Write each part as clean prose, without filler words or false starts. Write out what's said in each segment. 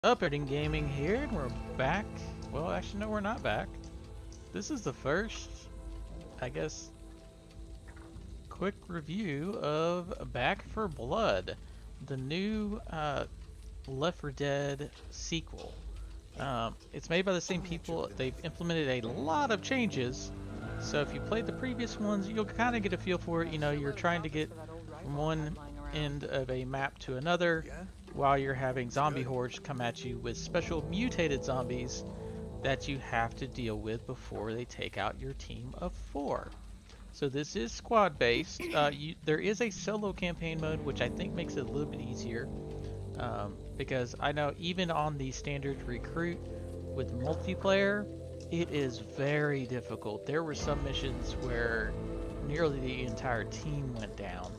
Updating Gaming here, and we're back. Well, actually, no, we're not back. This is the first, I guess, quick review of Back for Blood, the new Left 4 Dead sequel. It's made by the same people. They've implemented a lot of changes. So if you played the previous ones, you'll kind of get a feel for it. You know, you're trying to get from one end of a map to another while you're having zombie hordes come at you with special mutated zombies that you have to deal with before they take out your team of 4. So this is squad based. There is a solo campaign mode, which I think makes it a little bit easier. Because I know even on the standard recruit with multiplayer, it is very difficult. There were some missions where nearly the entire team went down,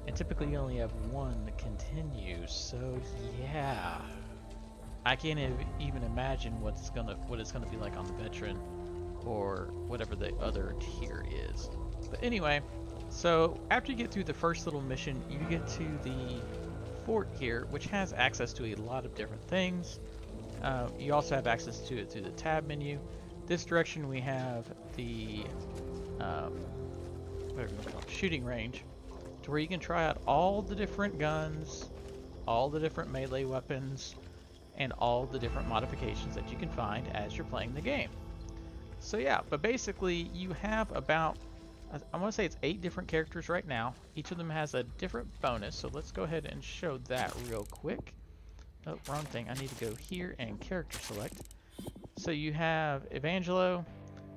and typically you only have one continue. So yeah, I can't even imagine what it's gonna be like on the veteran or whatever the other tier is. But anyway, so after you get through the first little mission, you get to the fort here, which has access to a lot of different things. You also have access to it through the tab menu. This direction we have the shooting range, to where you can try out all the different guns, all the different melee weapons, and all the different modifications that you can find as you're playing the game. So yeah, but basically you have about, I want to say it's 8 different characters right now. Each of them has a different bonus, so let's go ahead and show that real quick. Oh, wrong thing. I need to go here and character select. So you have Evangelo,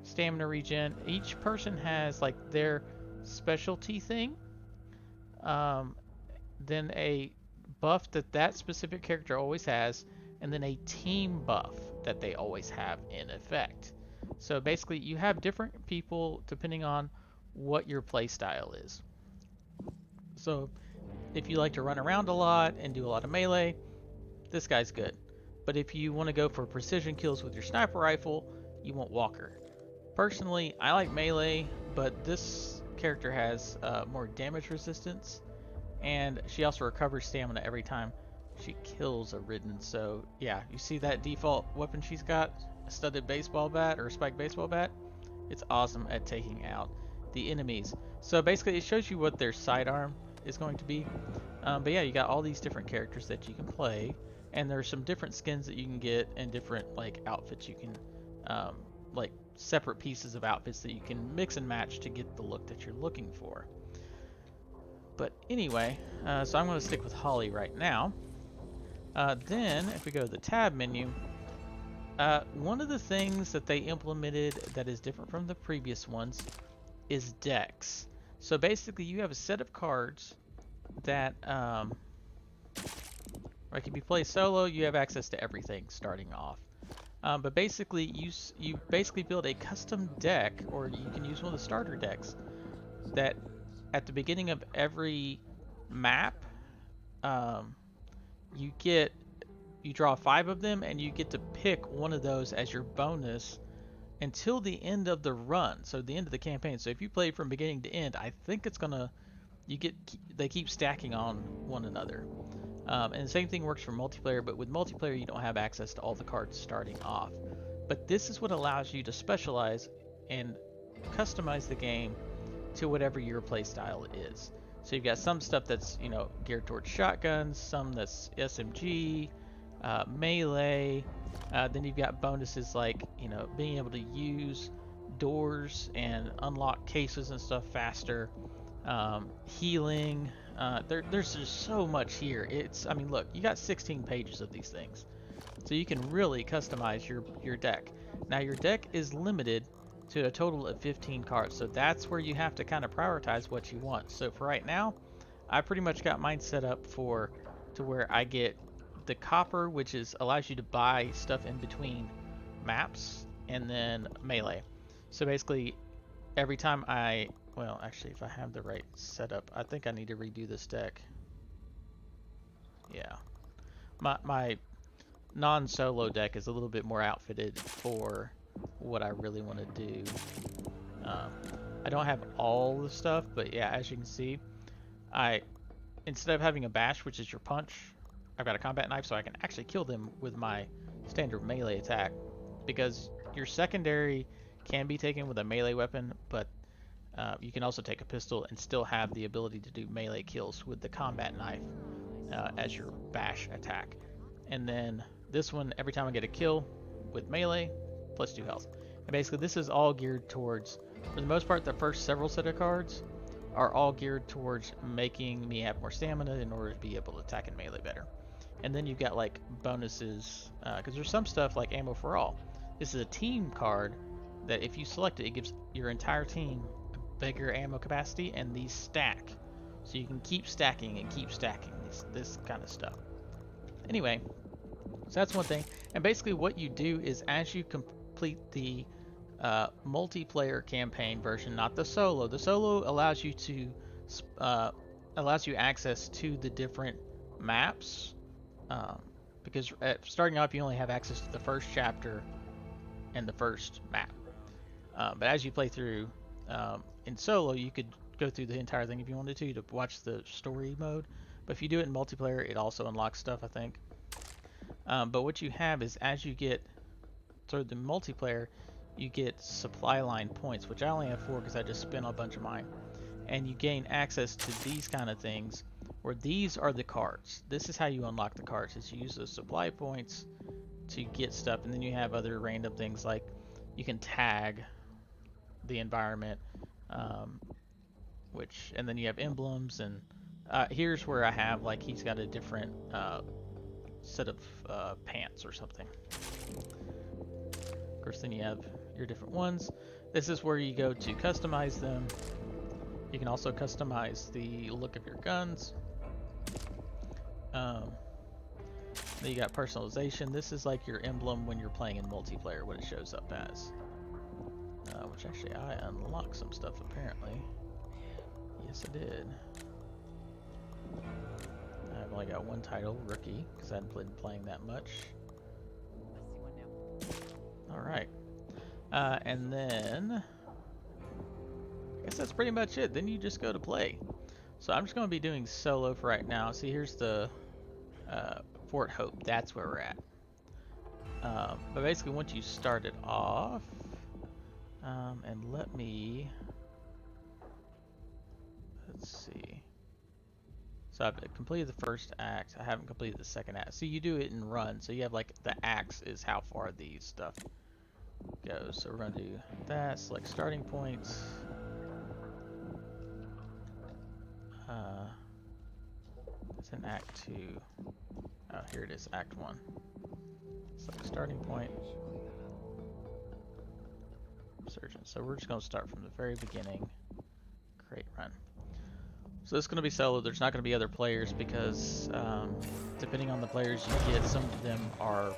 stamina regen. Each person has like their specialty thing. Then a buff that specific character always has, and then a team buff that they always have in effect. So basically you have different people depending on what your play style is. So if you like to run around a lot and do a lot of melee, this guy's good. But if you want to go for precision kills with your sniper rifle, you want Walker. Personally, I like melee, but this character has more damage resistance, and she also recovers stamina every time she kills a ridden. So yeah, you see that default weapon she's got, a studded baseball bat or a spiked baseball bat? It's awesome at taking out the enemies. So basically it shows you what their sidearm is going to be. But yeah, you got all these different characters that you can play, and there's some different skins that you can get and different like outfits you can like separate pieces of outfits that you can mix and match to get the look that you're looking for. But anyway, so I'm going to stick with Holly right now. Then if we go to the tab menu, one of the things that they implemented that is different from the previous ones is decks. So basically you have a set of cards that like if you play solo, you have access to everything starting off. But basically you basically build a custom deck, or you can use one of the starter decks that at the beginning of every map, you draw 5 of them, and you get to pick one of those as your bonus until the end of the run, so the end of the campaign. So if you play from beginning to end, I think it's gonna they keep stacking on one another. And the same thing works for multiplayer, but with multiplayer you don't have access to all the cards starting off. But this is what allows you to specialize and customize the game to whatever your playstyle is. So you've got some stuff that's, you know, geared towards shotguns, some that's SMG, melee. Then you've got bonuses like, you know, being able to use doors and unlock cases and stuff faster, healing. There's just so much here. I mean, look, you got 16 pages of these things, so you can really customize your deck. Now your deck is limited to a total of 15 cards, so that's where you have to kind of prioritize what you want. So for right now, I pretty much got mine set up to where I get the copper, which allows you to buy stuff in between maps, and then melee. So basically every time well, actually, if I have the right setup, I think I need to redo this deck. Yeah, my non-solo deck is a little bit more outfitted for what I really want to do. I don't have all the stuff, but yeah, as you can see, instead of having a bash, which is your punch, I've got a combat knife, so I can actually kill them with my standard melee attack. Because your secondary can be taken with a melee weapon, but you can also take a pistol and still have the ability to do melee kills with the combat knife as your bash attack. And then this one, every time I get a kill with melee, plus 2 health. And basically this is all geared towards, for the most part, the first several set of cards are all geared towards making me have more stamina in order to be able to attack in melee better. And then you've got like bonuses, because there's some stuff like ammo for all. This is a team card that if you select it, it gives your entire team a bigger ammo capacity, and these stack. So you can keep stacking and keep stacking this kind of stuff. Anyway, so that's one thing. And basically what you do is as you complete the multiplayer campaign version, not the solo. The solo allows you to allows you access to the different maps, because starting off you only have access to the first chapter and the first map. But as you play through in solo, you could go through the entire thing if you wanted to watch the story mode. But if you do it in multiplayer, it also unlocks stuff, I think. But what you have is as you get through the multiplayer, you get supply line points, which I only have 4 because I just spent a bunch of mine. And you gain access to these kind of things, where these are the cards. This is how you unlock the cards, is you use those supply points to get stuff. And then you have other random things like you can tag the environment, and then you have emblems. And here's where I have, like, he's got a different set of pants or something. Of course, then you have your different ones. This is where you go to customize them. You can also customize the look of your guns. Then you got personalization. This is like your emblem when you're playing in multiplayer, what it shows up as. Which actually I unlocked some stuff apparently. Yes, I did. I've only got one title, Rookie, because I hadn't been playing that much. Alright. And then I guess that's pretty much it. Then you just go to play. So I'm just going to be doing solo for right now. See, here's the Fort Hope. That's where we're at. But basically, once you start it off, and let's see. So I've completed the first act. I haven't completed the second act. So you do it in run. So you have like the acts is how far these stuff goes. So we're going to do that. Select starting points. It's in Act 2. Oh, here it is, Act 1. Select starting point. Resurgence. So we're just going to start from the very beginning. Create run. So this is going to be solo. There's not going to be other players because depending on the players you get, some of them are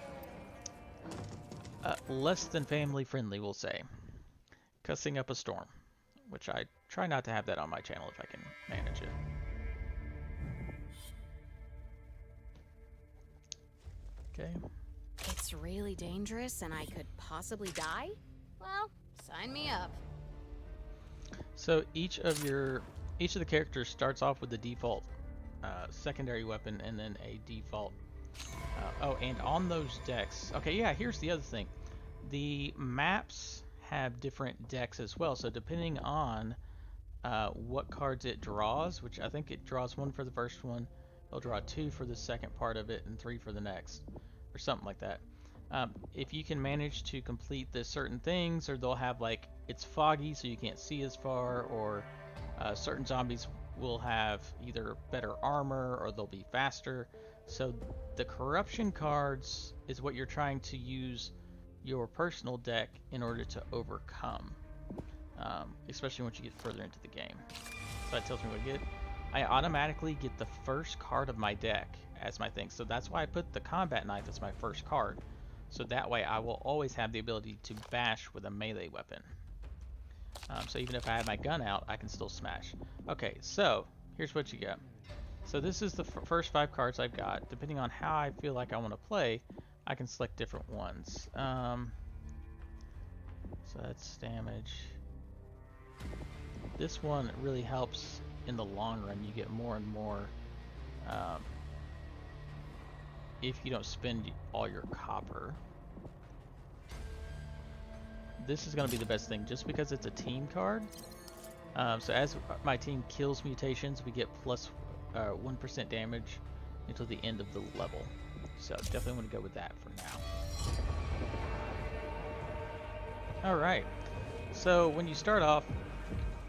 less than family friendly, we'll say. Cussing up a storm, which I try not to have that on my channel if I can manage it. Okay. It's really dangerous and I could possibly die? Well, sign me up. So each of the characters starts off with the default secondary weapon and then a default. Oh, and on those decks. Okay, yeah, here's the other thing. The maps have different decks as well. So depending on what cards it draws, which I think it draws 1 for the first one, it'll draw 2 for the second part of it, and 3 for the next, or something like that. If you can manage to complete the certain things, or they'll have like it's foggy so you can't see as far, or certain zombies will have either better armor or they'll be faster. So the corruption cards is what you're trying to use your personal deck in order to overcome, especially once you get further into the game. So that tells me what I get. I automatically get the first card of my deck as my thing. So that's why I put the combat knife as my first card. So that way I will always have the ability to bash with a melee weapon. So even if I have my gun out, I can still smash. Okay, so here's what you get. So this is the first 5 cards I've got. Depending on how I feel like I want to play, I can select different ones. So that's damage. This one really helps in the long run. You get more and more if you don't spend all your copper. This is going to be the best thing, just because it's a team card. So as my team kills mutations, we get plus 1% damage until the end of the level. So definitely want to go with that for now. Alright, so when you start off,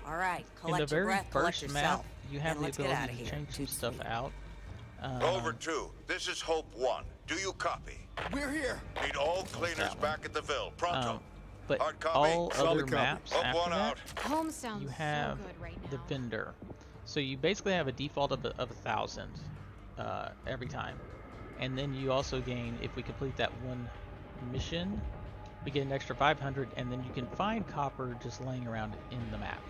Alright, in the collect your very breath, collect first yourself. map, you have and the let's get outta ability to here. change some stuff out. Over 2. This is Hope 1. Do you copy? We're here. Need all cleaners one. back at the Ville. Pronto. But Hard copy. all Solid other copy. maps Hope after 1 that, out. Home sounds you have so good right now. the vendor. So you basically have a default of 1,000 every time. And then you also gain, if we complete that one mission, we get an extra 500, and then you can find copper just laying around in the map.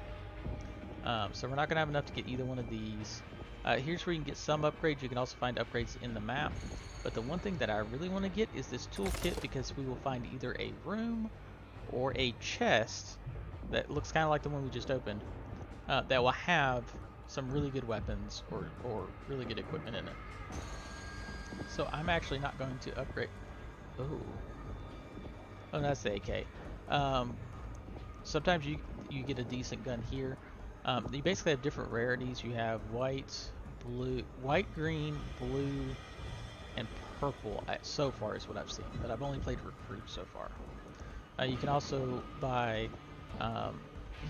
So we're not going to have enough to get either one of these. Here's where you can get some upgrades. You can also find upgrades in the map. But the one thing that I really want to get is this toolkit, because we will find either a room or a chest that looks kind of like the one we just opened, that will have some really good weapons or really good equipment in it. So I'm actually not going to upgrade. Oh, that's the AK. Sometimes you get a decent gun here. You basically have different rarities. You have white, green, blue, and purple. So far is what I've seen, but I've only played recruit so far. You can also buy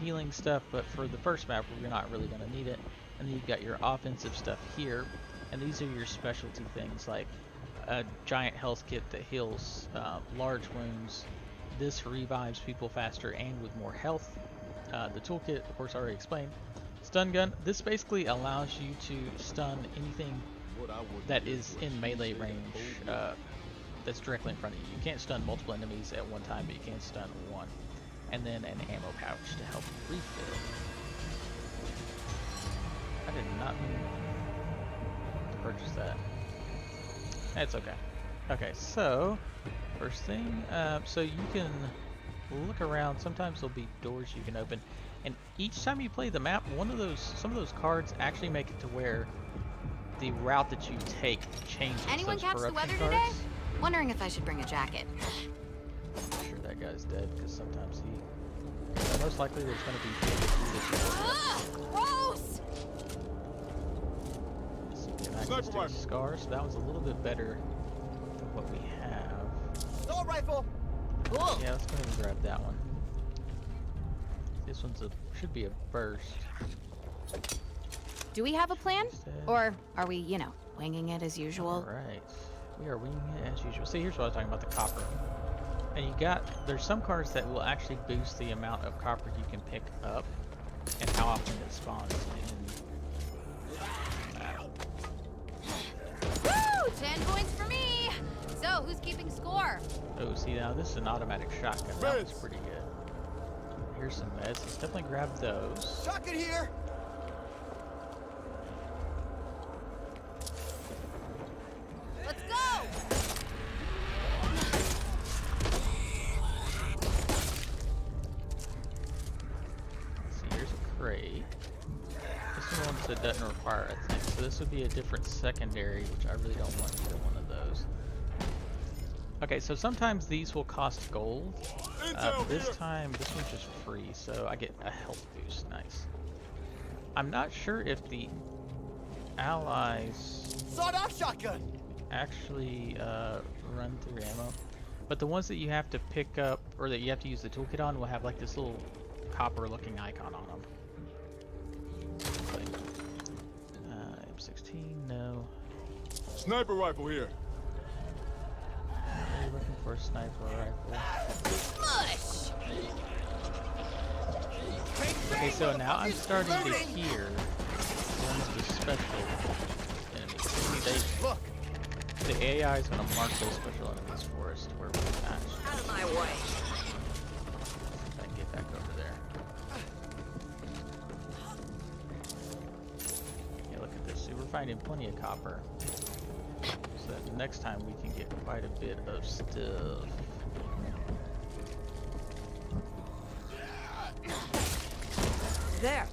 healing stuff, but for the first map, you're not really going to need it. And then you've got your offensive stuff here, and these are your specialty things, like a giant health kit that heals large wounds. This revives people faster and with more health. The toolkit, of course, I already explained. Stun gun. This basically allows you to stun anything that is in melee range that's directly in front of you. You can't stun multiple enemies at one time, but you can stun one. And then an ammo pouch to help you refill. I did not mean to purchase that. It's okay. Okay, so first thing, so you can look around. Sometimes there'll be doors you can open, and each time you play the map, some of those cards actually make it to where the route that you take changes. Anyone those catch the corruption weather today? cards. Wondering if I should bring a jacket. I'm sure that guy's dead, because sometimes most likely there's going to be people Ugh, gross! so you can access to scars. So that was a little bit better than what we have. Assault rifle. Cool. Yeah, let's go ahead and grab that one. This one's should be a burst. Do we have a plan? Instead. Or are we, winging it as usual? Alright. We are winging it as usual. See, here's what I was talking about, the copper. And there's some cards that will actually boost the amount of copper you can pick up and how often it spawns in Woo! 10 points for me! So, who's keeping score? Oh, see, now this is an automatic shotgun. That was pretty good. Here's some meds. Let's definitely grab those. Shotgun here. Let's go! Let's see, here's a crate. This one that doesn't require a thing. So this would be a different secondary, which I really don't want either one of those. Okay, so sometimes these will cost gold. This time, this one's just free, so I get a health boost. Nice. I'm not sure if the allies Sawed-off shotgun. actually run through ammo, but the ones that you have to pick up, or that you have to use the toolkit on, will have like this little copper-looking icon on them. M16, no. Sniper rifle here. Are you looking for a sniper rifle? Mush! Okay, so now I'm starting to hear one of the special enemies. See, Look. the AI is going to mark those special enemies for us to where we can match. Out of my way. If I can get back over there. Yeah, look at this. See, we're finding plenty of copper. So that next time we can get quite a bit of stuff. There.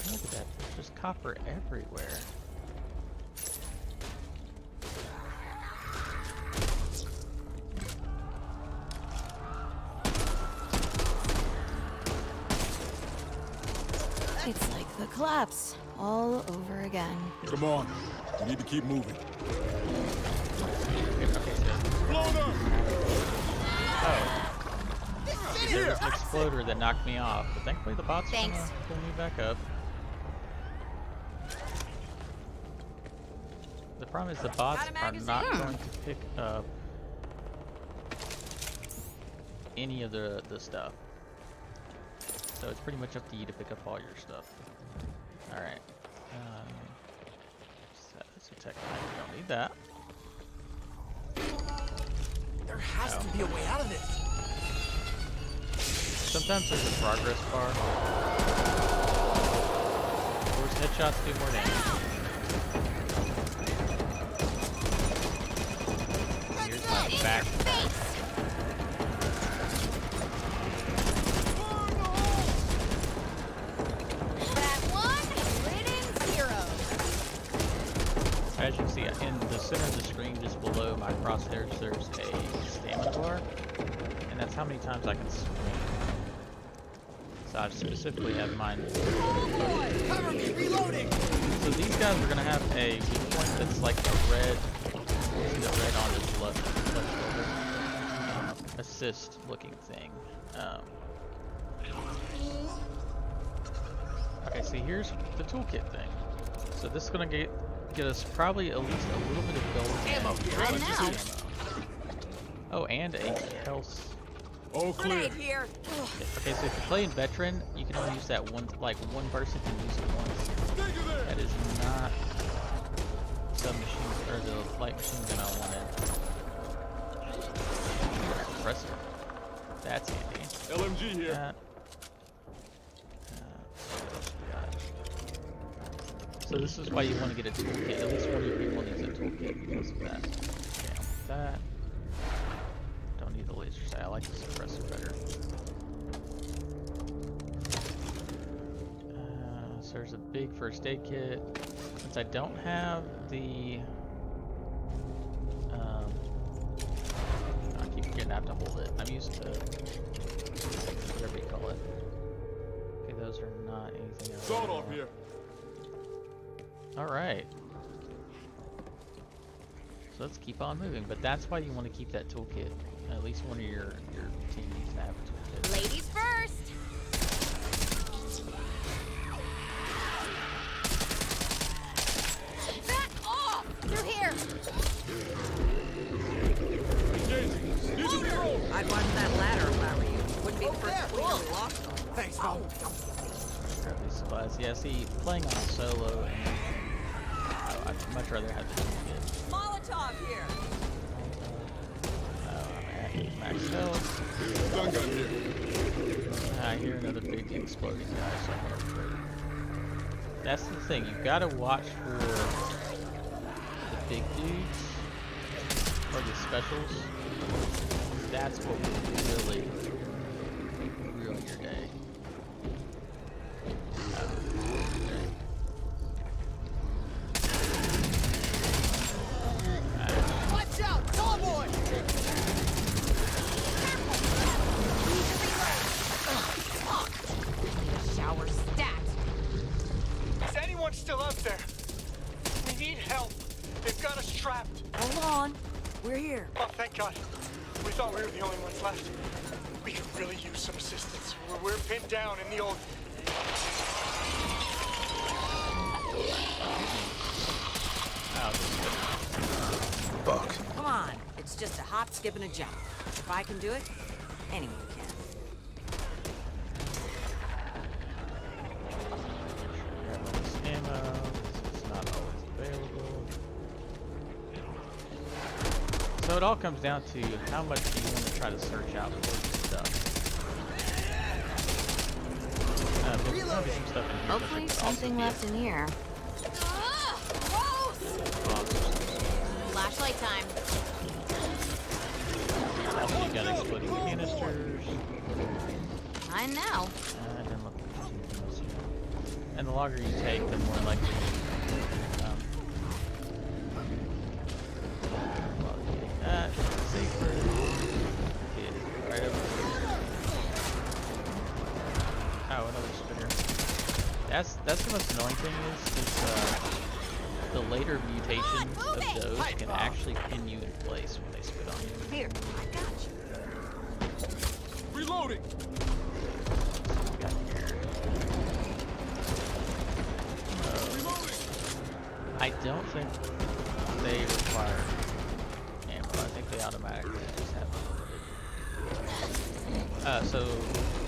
Look at that. There's just copper everywhere. The collapse, all over again. Come on. We need to keep moving. Okay, so Blown up! there was an exploder that knocked me off, but thankfully the bots are gonna Thanks. pull me back up. The problem is the bots Got a are not magazine? going to pick up any of the stuff. So it's pretty much up to you to pick up all your stuff. Alright. That's a tech knife. We don't need that. There has to be a way out of this. Sometimes there's a progress bar. Of course, headshots do more damage. Here's my back. That one, written 0. As you can see, in the center of the screen, just below my crosshairs, there's a stamina bar, and that's how many times I can swing. So I specifically have mine. Cover me, reloading! So these guys are gonna have a weak point that's like a red, see the red on his left shoulder, assist looking thing. Okay, so here's the toolkit thing. So this is gonna get us probably at least a little bit of gold ammo. Right now. Oh, and a health. All clear. Grenade here. Okay, so if you're playing veteran, you can only use that one. Like one person can use it once. That is not submachine or the light machine gun I wanted. Compressor. That's handy. LMG here. That. So this is why you want to get a toolkit. At least one of your people needs a toolkit because of that. Okay, that. Don't need the laser sight. I like the suppressor better. So there's a big first aid kit. Since I don't have the, I keep forgetting I have to hold it. I'm used to whatever you call it. Okay, those are not anything else. Salt off here. All right. So let's keep on moving, but that's why you want to keep that toolkit. At least one of your team needs to have a toolkit. Ladies first. Back off! Through here. I'd watch that ladder if I were you. Wouldn't be the first cleaner we lost on. Thanks, Mom. Grab these supplies. Yeah, see, playing on solo, and I'd much rather have the toolkit. Molotov here. I'm at max health. Stun gun here. I hear another big exploding guy, so I'm gonna throw it. That's the thing, you've got to watch for the big dudes, or the specials. That's what will really ruin your day. Watch out, tall boy! Shower stat. Is anyone still out there? We need help. They've got us trapped. Hold on. We're here. Oh, thank God. We thought we were the only ones left. We could really use some assistance. We're pinned down in the old... Fuck. Come on. It's just a hop, skip, and a jump. If I can do it, anyone can. Grab all this ammo, it's not always available. So it all comes down to how much do you want to try to search out for this stuff. There's probably some stuff in here. Hopefully but something also left in here. Flashlight time. Also, you got exploding canisters. I know. And then look, there's something else here. And the longer you take, the more likely well, getting that safer. Get right over here. Oh, another spinner. that's the most annoying thing is the later mutations of those can actually pin you in place when they spit on you. Here, I got you. Reloading. I don't think they require ammo. I think they automatically just have unlimited. So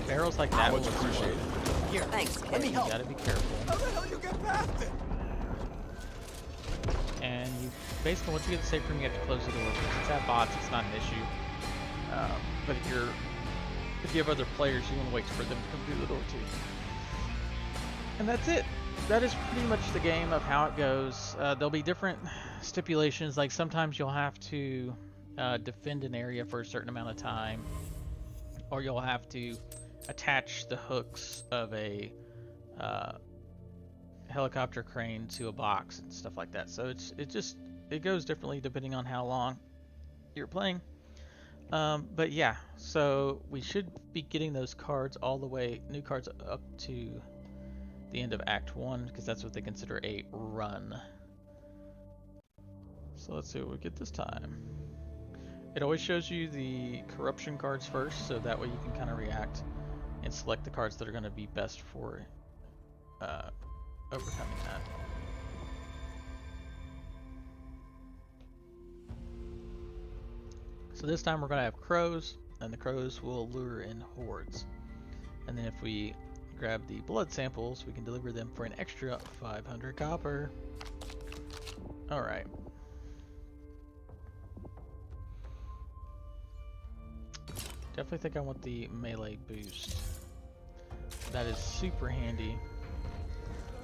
barrels like that will explode. Here, thanks. Let me You help. gotta be careful. How the hell you get past it? And you basically, once you get the safe room, you have to close the door. Since that bots, it's not an issue. But if you have other players, you want to wait for them to come through the door too. And that's it. That is pretty much the game of how it goes. There'll be different stipulations, like sometimes you'll have to defend an area for a certain amount of time, or you'll have to attach the hooks of a helicopter crane to a box and stuff like that. So it goes differently depending on how long you're playing. But yeah, so we should be getting those cards all the way, new cards up to the end of Act 1, because that's what they consider a run. So let's see what we get this time. It always shows you the corruption cards first, so that way you can kind of react and select the cards that are going to be best for overcoming that. So this time we're going to have crows, and the crows will lure in hordes. And then if we grab the blood samples, we can deliver them for an extra 500 copper. Alright. Definitely think I want the melee boost. That is super handy.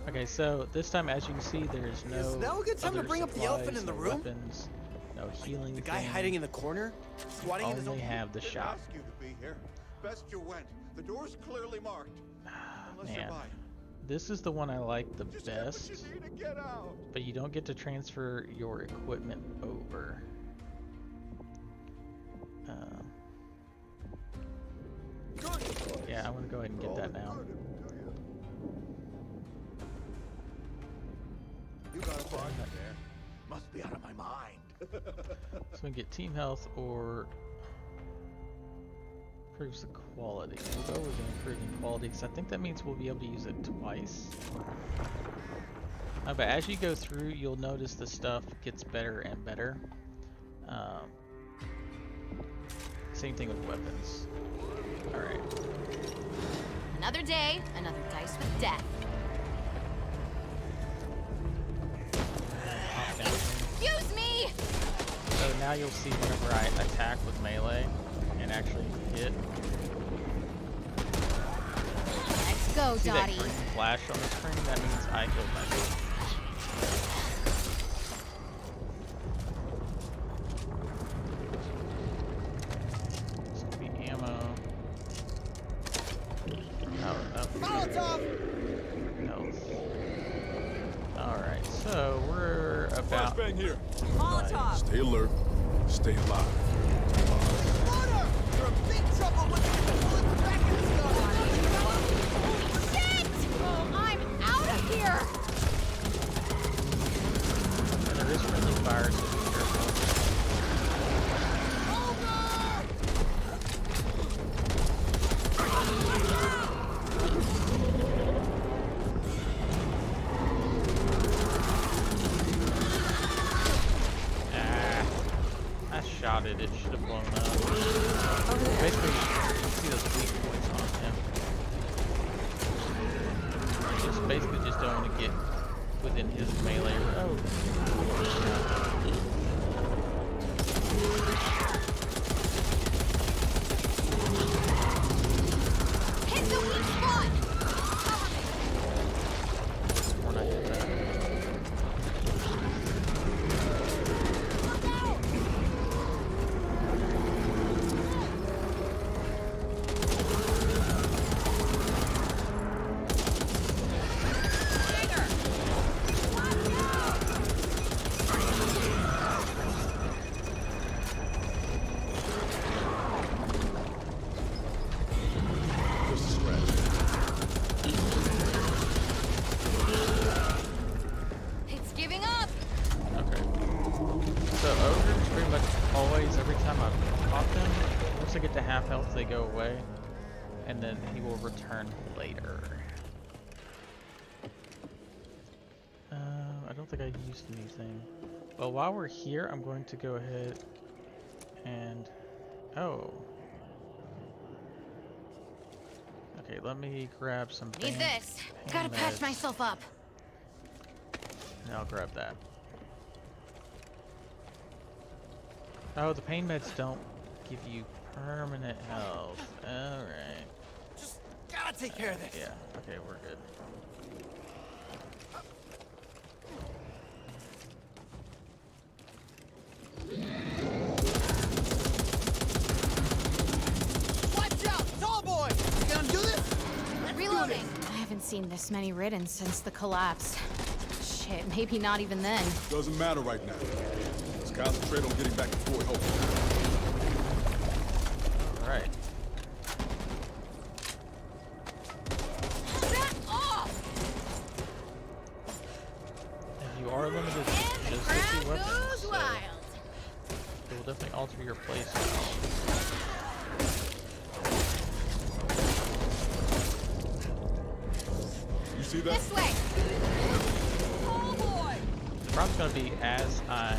Okay, so this time, as you can see, there's no Is now a good time to other bring up the supplies, elephant in the no room? weapons, no healing. The guy hiding in the corner, squatting in his only own. have the Didn't shop. ask you to be here. Best you went. The door's clearly marked. Unless you're Man, mine. this is the one I like the Just get what best, you need to get out. but you don't get to transfer your equipment over. Yeah, I'm gonna go ahead and get that now. You got a partner there. Must be out of my mind. So we can get team health or improves the quality. We'll go with improving quality because I think that means we'll be able to use it twice. But as you go through, you'll notice the stuff gets better and better. Same thing with weapons. Alright. Another day, another dice with death. Excuse me! So now you'll see whenever I attack with melee and actually hit. Let's go, See that Dottie. green flash on the screen? That means I killed myself. This could be ammo. Molotov! Health. Alright, so we're about. Flashbang here. Molotov. Stay alert. Stay alive. Water! You're in big trouble with the bullets back in the Shit! Oh, I'm out of here! And there is friendly fire, so be careful. I shot it, it should have blown up. Basically, you can see those weak points on him. Basically just don't want to get within his melee. Oh. Hit the weak spot! We're not doing that. time I pop them, once I get to half health, they go away, and then he will return later. I don't think I used anything. Well, while we're here, I'm going to go ahead and... Oh. Okay, let me grab some Need this. Gotta patch myself up. And I'll grab that. Oh, the pain meds don't give you permanent health. Alright. Just gotta take care of this. Yeah, okay, we're good. Watch out, tall boy! You gonna do this? Let's Reloading. do this. I haven't seen this many ridden since the collapse. Shit, maybe not even then. Doesn't matter right now. Let's concentrate on getting back to Fort Hope. Alright. Back off! And you are limited to And the just crowd 50 weapons, goes so wild. it will definitely alter your playstyle. You see that? This way. Oh boy! The problem's going to be as I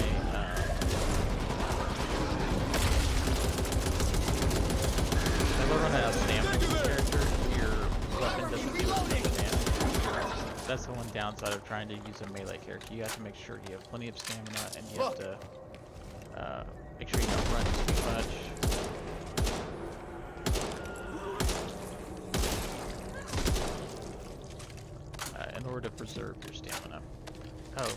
run out of stamina with your character, your weapon doesn't do as much damage. That's the one downside of trying to use a melee character. You have to make sure you have plenty of stamina, and you have to make sure you don't run too much. In order to preserve your stamina. Oh,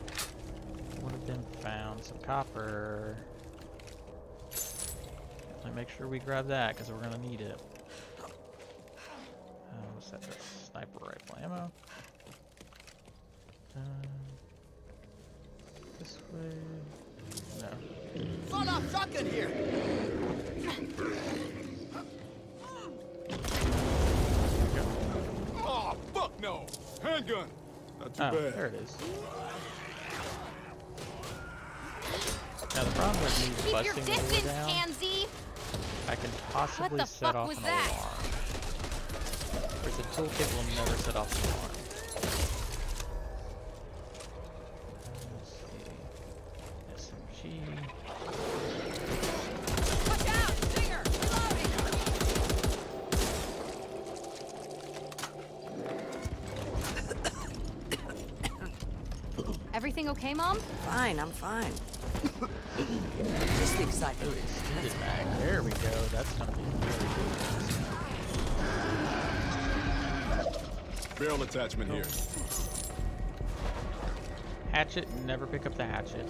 one of them found some copper. Definitely make sure we grab that because we're gonna need it. What's that? That's sniper rifle ammo. This way. No. Sawed off shotgun here. Oh, fuck no! Handgun! Not too Oh, bad. there it is. Now the problem with me Keep your busting the door distance, down, Pansy! I can possibly the set fuck off was an that? alarm. Whereas the toolkit will never set off an alarm. Let's see. SMG. Watch out! Stinger! Reloading! Everything okay, Mom? Fine, I'm fine. Just the excitement. Oh, extended mag. There we go. That's gonna be really good. Barrel attachment here. Hatchet, never pick up the hatchet.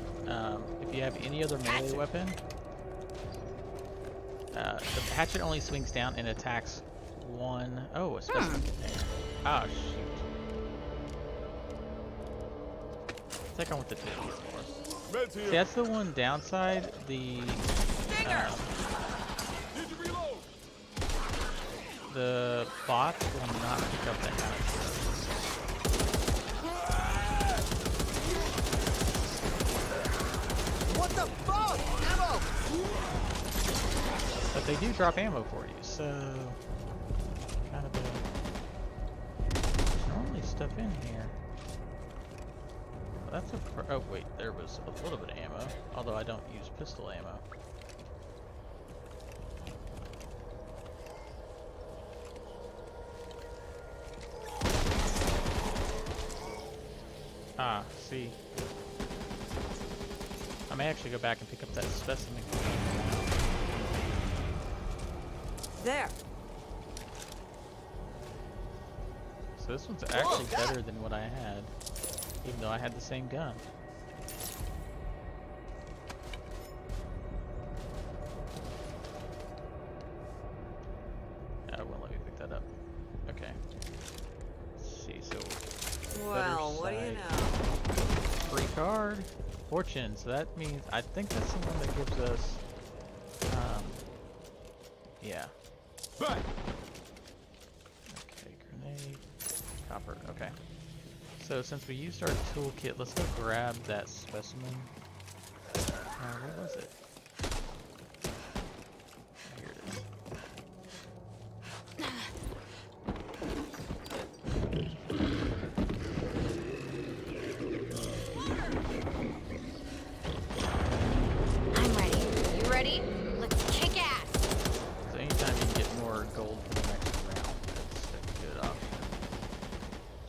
If you have any other melee weapon, the hatchet only swings down and attacks one. Oh, a specimen container. Oh, shoot. I think I want the toolkit more. Meds See, here. that's the one downside. The bots will not pick up the hatchet. What the fuck? Ammo! But they do drop ammo for you, so kind of there's normally stuff in here. Well, that's a oh wait, there was a little bit of ammo, although I don't use pistol ammo. Ah, see. I may actually go back and pick up that specimen. There. So this one's actually better than what I had, even though I had the same gun. Oh, it won't let me pick that up. Okay. Let's see, so Well, what do you sight. know? Free card. Fortune, so that means, I think that's the one that gives us, yeah. Back. Okay, grenade, copper, okay. So since we used our toolkit, let's go grab that specimen. Where was it?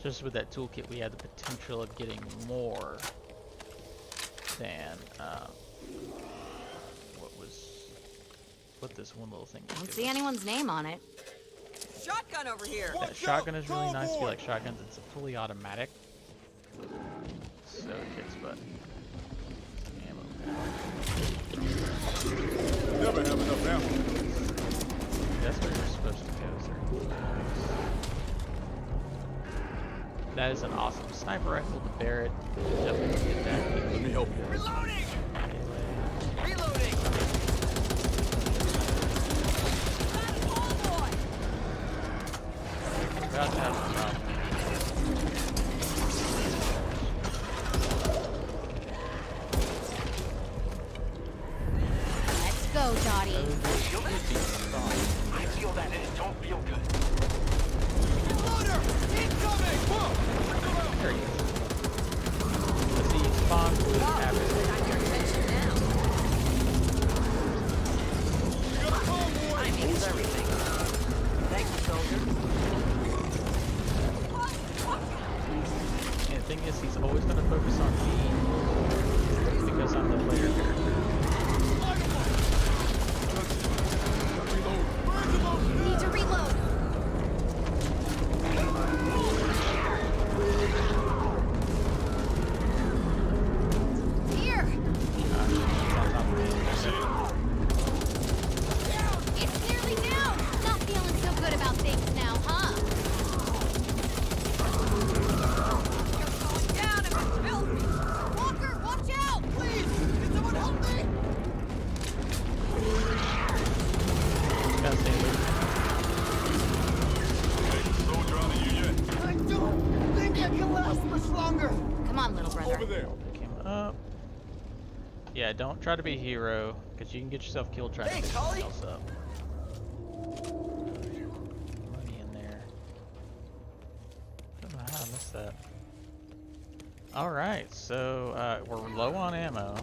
just with that toolkit, we had the potential of getting more than what this one little thing. Don't see anyone's name on it. Shotgun over here. That shotgun is really nice. If you like shotguns, it's a fully automatic, so it kicks butt. Ammo. Never have enough ammo. That's where you're supposed to go, sir. That is an awesome sniper rifle, the Barrett. Definitely get that. Let me help you. Reloading! Reloading! About to have some problem. Let's go, Dottie. Feel it? I feel that and it don't feel good. Loader! Incoming! Whoa! There he is. Let's see, spawn with Got average. your attention now. Timing's everything. Thank you, soldier. And the thing is, he's always going to focus on me because I'm the player character. Need to reload. Here. It's nearly down. Not feeling so good about things now, huh? You're going down if it spills me. Walker, watch out! Please! Can someone help me? Gotta stay loose. Soldier on you yet? I don't think I can last much longer. Come on, little brother. Over there. Pick him up. Yeah, don't try to be a hero, because you can get yourself killed trying to Thanks, pick something Holly. else up. Money in there. I don't know how I missed that. Alright, so we're low on ammo,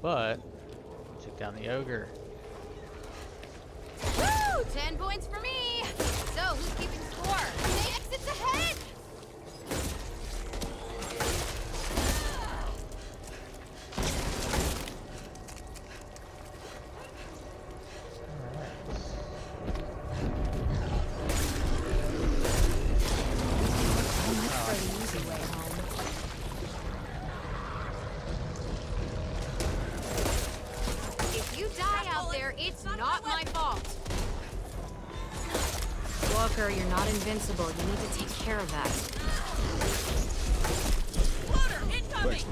but we took down the ogre. Woo! 10 points for me! So, who's keeping score? The exit's ahead! For the easy way home. If you die out there, it's not my fault. Walker, you're not invincible. You need to take care of that. Loader, incoming!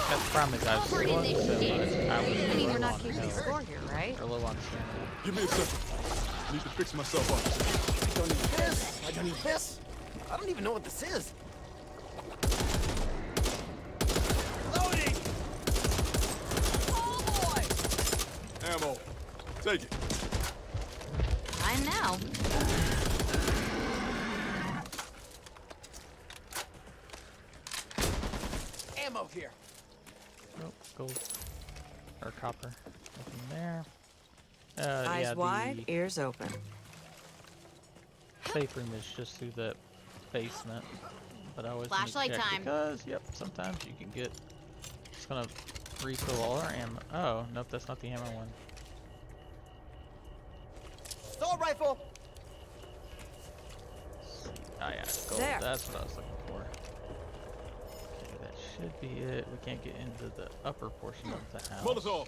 That's the problem is I've Over in slowed this so much, shit. I was I mean, you're low not on keeping health, score here, right? or low on stamina. Give me a second. I need to fix myself up. I don't need this. I don't need this. I don't even know what this is. Loading! Oh boy! Ammo. Take it. Time now. Ammo here. Oh, gold. Or copper. Nothing there. Eyes yeah, wide, the ears open. safe room is just through the basement. But I always need to Flashlight check time. because, yep, sometimes you can get... It's gonna refill all our ammo. Oh, nope, that's not the ammo one. Assault rifle! Oh yeah, gold. There. That's what I was looking for. Okay, that should be it. We can't get into the upper portion of the house. Molotov.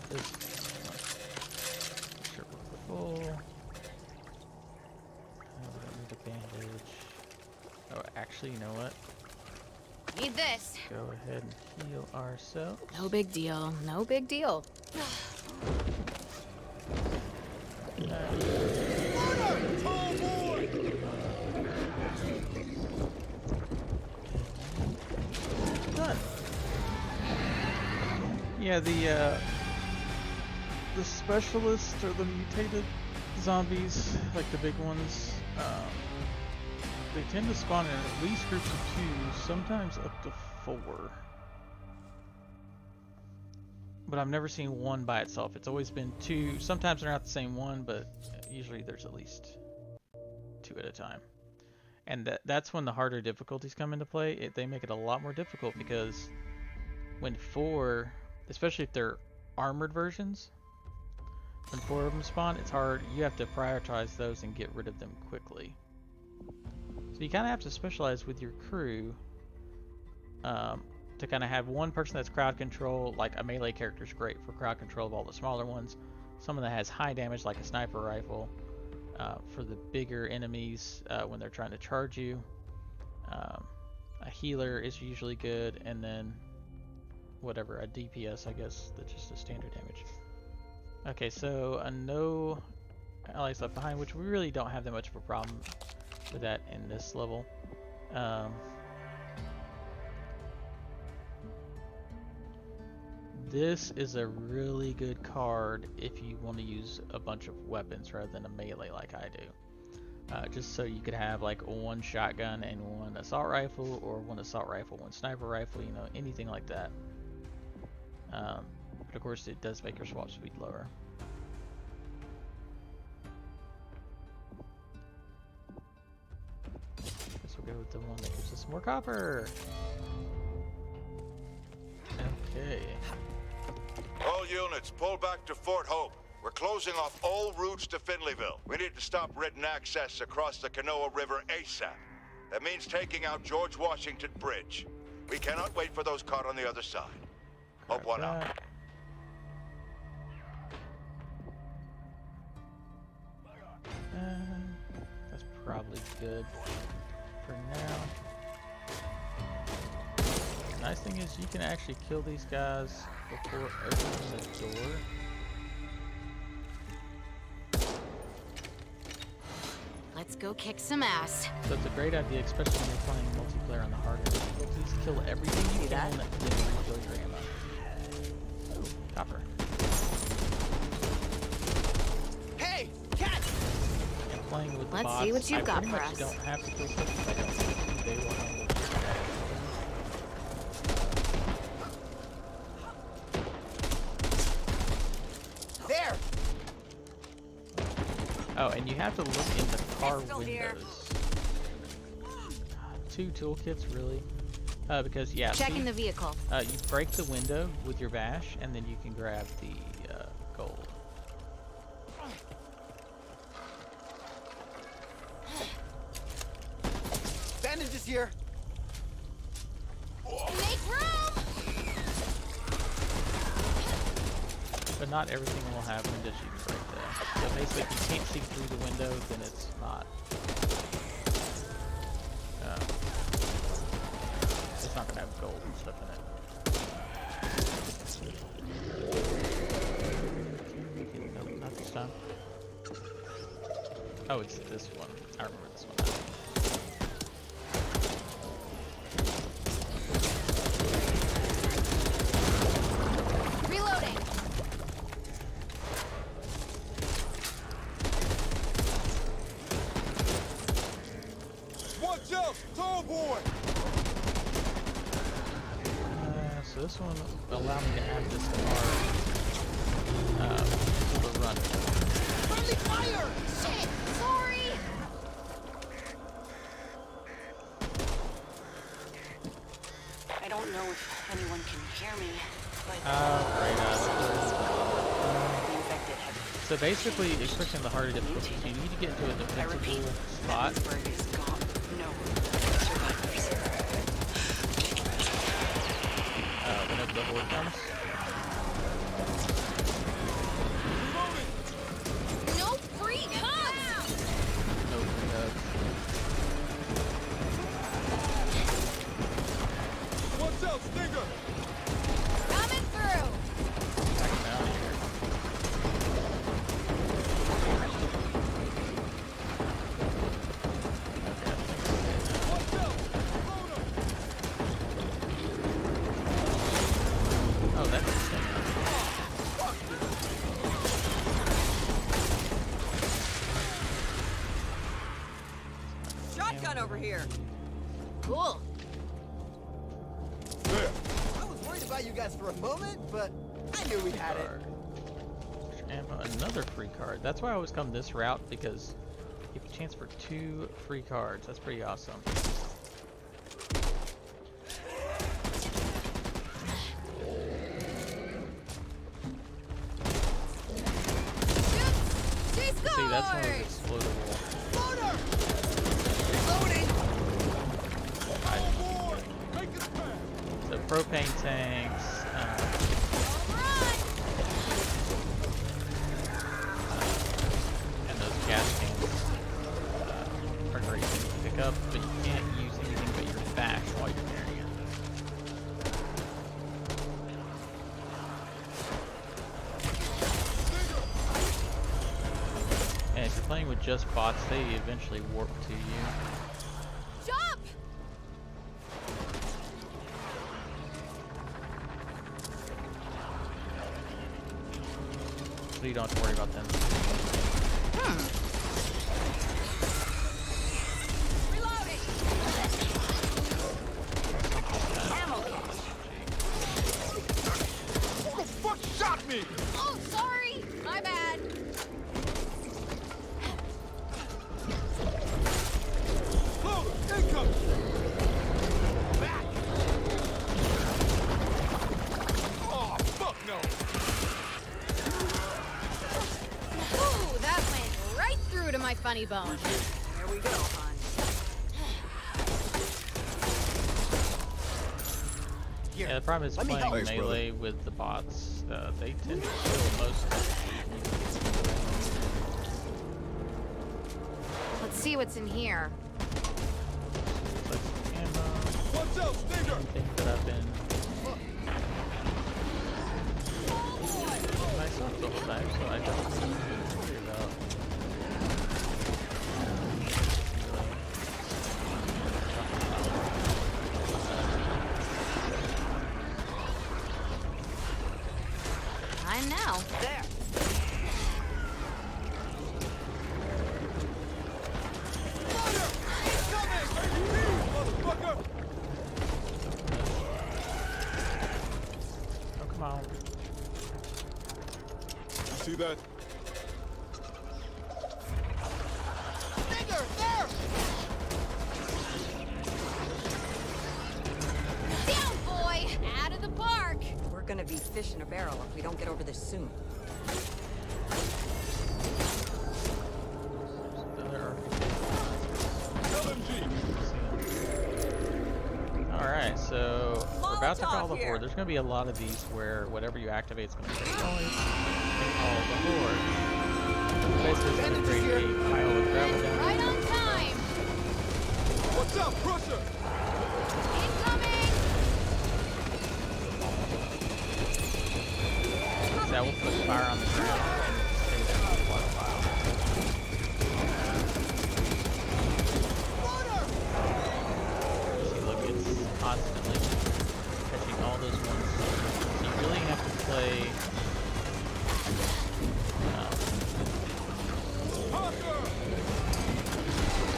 This sure we're full. Oh, we don't need a bandage. Oh, actually, you know what? Need this. Go ahead and heal ourselves. No big deal. No big deal. Done. Yeah, the specialist or the mutated zombies, like the big ones, They tend to spawn in at least groups of 2, sometimes up to 4. But I've never seen one by itself. It's always been 2. Sometimes they're not the same one, but usually there's at least 2 at a time. And that's when the harder difficulties come into play. They make it a lot more difficult because when 4, especially if they're armored versions, when 4 of them spawn, it's hard. You have to prioritize those and get rid of them quickly. So you kind of have to specialize with your crew to kind of have one person that's crowd control. Like a melee character is great for crowd control of all the smaller ones. Someone that has high damage like a sniper rifle for the bigger enemies when they're trying to charge you. A healer is usually good, and then whatever, a DPS, I guess, that's just a standard damage. Okay, so a no allies left behind, which we really don't have that much of a problem with that in this level. This is a really good card if you want to use a bunch of weapons rather than a melee like I do. Just so you could have like one shotgun and one assault rifle, or one assault rifle, one sniper rifle, you know, anything like that. But of course it does make your swap speed lower. Guess we'll go with the one that gives us more copper. Okay. All units, pull back to Fort Hope. We're closing off all routes to Finleyville. We need to stop written access across the Kanawha River ASAP. That means taking out George Washington Bridge. We cannot wait for those caught on the other side. Hope one out. That's probably good for now. Nice thing is you can actually kill these guys before opening the door. Let's go kick some ass. So it's a great idea, especially when you're playing multiplayer on the harder difficulties. Kill everything you can, then refill your ammo. Oh, copper. Hey, catch! And playing with the Let's bots, see what you've got pretty for much us. don't have to kill stuff if I don't want to. They will handle it. There! Oh, and you have to look in the car windows. 2 toolkits, really? Because, yeah. Checking the vehicle. You break the window with your bash, and then you can grab the gold. Bandages here! Make room! But not everything will have windows you can break though. So basically if you can't see through the window, then it's not gonna have gold and stuff in it. Nope, not this time. Oh, it's this one. I remember this one. Reloading. Watch out! Tall boy! So this one will allow me to have this car to run. Friendly fire! Shit, sorry. I don't know if anyone can hear me, but the infected have... So basically, especially in the harder difficulties, you need to get into a I repeat, defensible spot. Pittsburgh is gone. No survivors. Whenever the horde comes. No free hubs. No free hubs. Watch out, Stinger! Coming through. Back down here. Watch out! Oh, that on over here. Cool. There. I was worried about you guys for a moment, but I knew we had it. Card. Ammo, another free card. That's why I always come this route, because you have a chance for 2 free cards. That's pretty awesome. She scored! See, that's one of those explodable. Loader! Reloading! Make it fast. So propane tanks, Run! and those gas cans are great things to pick up, but you can't use anything but your back while you're carrying it. And if you're playing with just bots, they eventually warp to you. Jump! So you don't have to worry about them. Reloading! Ammo cache. Who the fuck shot me? Oh, sorry! My bad. Loader, incoming. Back. Oh, fuck no. Ooh, that went right through to my funny bone. Here we go, hon. Here, Yeah, the problem is let me playing help. Thanks, melee with the bots. They tend to kill most of them. Let's see what's in here. Like some ammo, Watch out, Stinger. things that I've been myself the whole time, so I don't worry about. Time now. There. Motherfucker. Oh, come on. You see that? Stinger, there! Down, boy! Out of the park! We're gonna be fish in a barrel if we don't get over this soon. There are LMG. Alright, so we're about to call the Molotov here. horde. There's going to be a lot of these where whatever you activate is going to take noise and call the horde. Basically, it's going to create a pile of gravel down. Right on time! Watch out, Crusher. Incoming! That will put fire on the ground and stay there for quite a while. See, look, it's constantly catching all those ones. So you really have to play.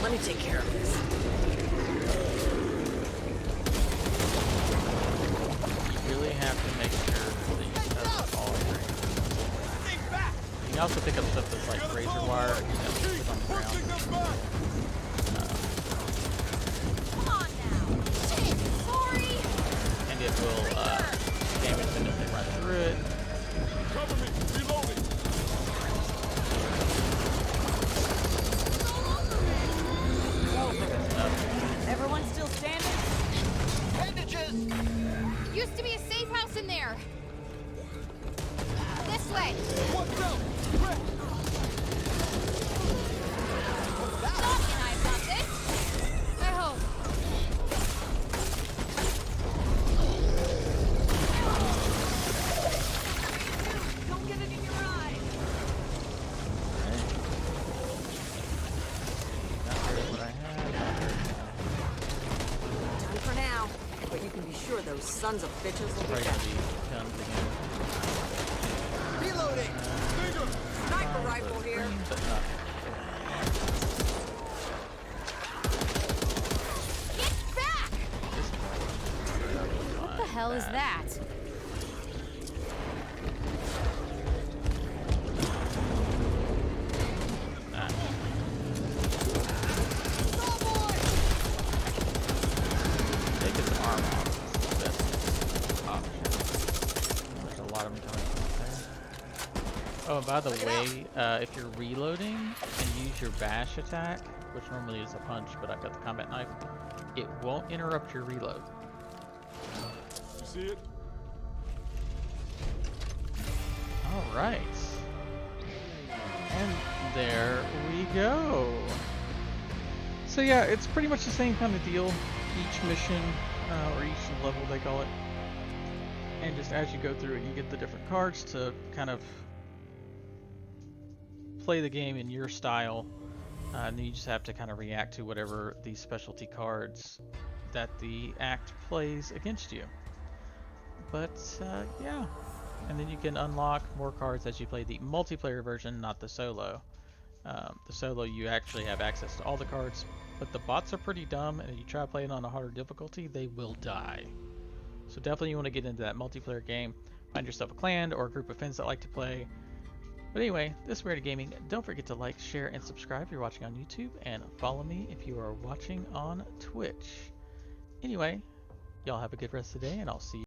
Let me take care of this. You really have to make sure that you have all your You can also pick up stuff that's like razor wire and you have to put on the Pushing ground. them back. Come on now! Shit, sorry! And it will damage them if they run through it. Cover me. Reloading. Everyone still standing? Bandages! Used to be a safe house in there! This way! Watch out. Red. Doc and I've got this! Oh! Don't get it in your eye. Not really what I had. Not very Done for now. But you can be sure those sons of bitches will be probably back. gonna be done again. Reloading! Stinger. Sniper rifle here. But not. was that? Take his arm off. That's the best option. There's a lot of them coming from there. Oh, and by the way, if you're reloading and use your bash attack, which normally is a punch, but I've got the combat knife, it won't interrupt your reload. You see it? Alright. And there we go. So yeah, it's pretty much the same kind of deal. Each mission, or each level they call it. And just as you go through it, you get the different cards to kind of play the game in your style. And then you just have to kind of react to whatever these specialty cards that the act plays against you. But yeah, and then you can unlock more cards as you play the multiplayer version, not the solo. The solo, you actually have access to all the cards, but the bots are pretty dumb, and if you try playing on a harder difficulty, they will die. So definitely you want to get into that multiplayer game, find yourself a clan or a group of friends that like to play. But anyway, this is Weird Gaming. Don't forget to like, share, and subscribe if you're watching on YouTube, and follow me if you are watching on Twitch. Anyway, y'all have a good rest of the day, and I'll see you.